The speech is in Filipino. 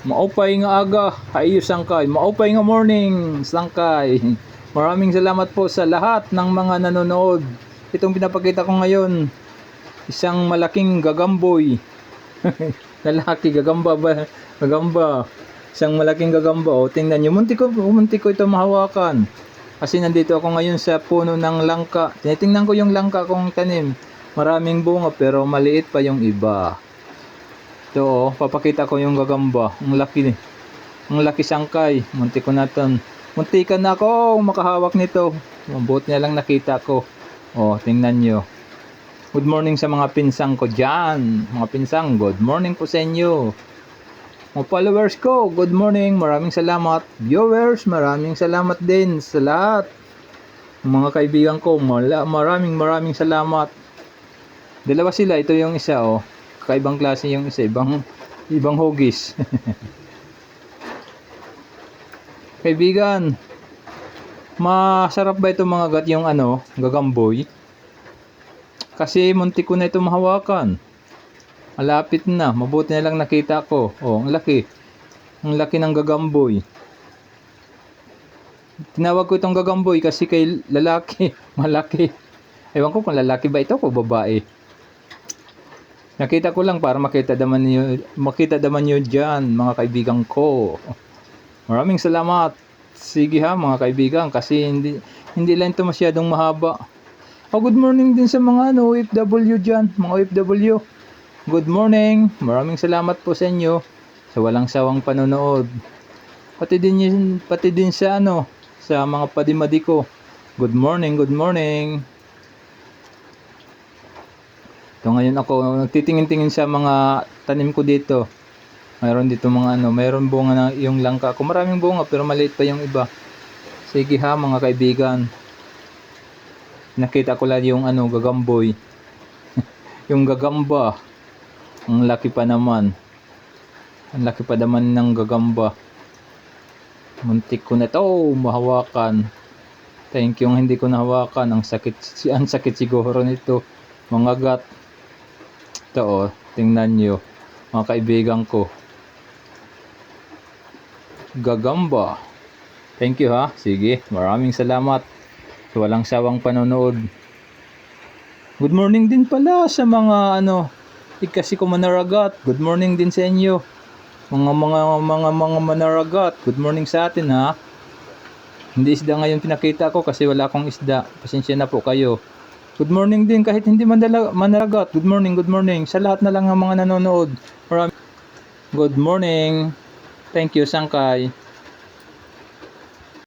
Maupay nga aga, hayo sangkay. Maupay nga morning, sangkay. Maraming salamat po sa lahat ng mga nanonood. Itong pinapakita ko ngayon, isang malaking gagamboy. Lalaki, gagamba ba? Gagamba. Isang malaking gagamba. O, tingnan nyo. Munti ko ito mahawakan. Kasi nandito ako ngayon sa puno ng langka. Tinitingnan ko yung langka kong tanim. Maraming bunga pero maliit pa yung iba. Ito, papakita ko yung gagamba. Ang laki. Ang laki sangkay. Munti ko na ton. Muntikan na ako makahawak nito. Mabuti na lang nakita ko. O, tingnan nyo. Good morning sa mga pinsang ko dyan. Mga pinsang, good morning po sa inyo. Mga followers ko, good morning. Maraming salamat. Viewers, maraming salamat din sa lahat. Mga kaibigan ko, maraming salamat. Dalawa sila. Ito yung isa, oh. Kakaibang klase yung isa, ibang hugis. Kaibigan, masarap ba ito mga gat yung gagamboy? Kasi muntik ko na ito mahawakan. Malapit na, mabuti na lang nakita ko. Oh, ang laki. Ang laki ng gagamboy. Tinawag ko itong gagamboy kasi kay lalaki, malaki. Ewan ko kung lalaki ba ito o babae. Nakita ko lang para makita naman niyo diyan, mga kaibigan ko. Maraming salamat. Sige ha, mga kaibigan, kasi hindi lang ito masyadong mahaba. Good morning din sa mga OFW diyan, mga OFW. Good morning. Maraming salamat po sa inyo sa walang sawang panonood. Pati din sa sa mga padimadi ko. Good morning, good morning. So ngayon ako nagtitingin-tingin sa mga tanim ko dito. Mayroon dito mga mayroon bunga na yung langka ko. Maraming bunga pero maliit pa yung iba. Sige ha mga kaibigan. Nakita ko lang yung gagamboy. Yung gagamba. Ang laki pa naman. Ang laki pa naman ng gagamba. Muntik ko na to mahawakan. Thank you hindi ko nahawakan. Ang sakit siguro nito. Mga gat. Ito tingnan nyo mga kaibigan ko. Gagamba. Thank you ha. Sige, maraming salamat sa walang sawang panonood. Good morning din pala sa mga kasi ko manaragat. Good morning din sa inyo. Mga manaragat. Good morning sa atin ha. Hindi isda ngayon pinakita ko kasi wala akong isda. Pasensya na po kayo. Good morning din kahit hindi manaragat. Good morning sa lahat na lang ng mga nanonood. Good morning. Thank you, sangkay.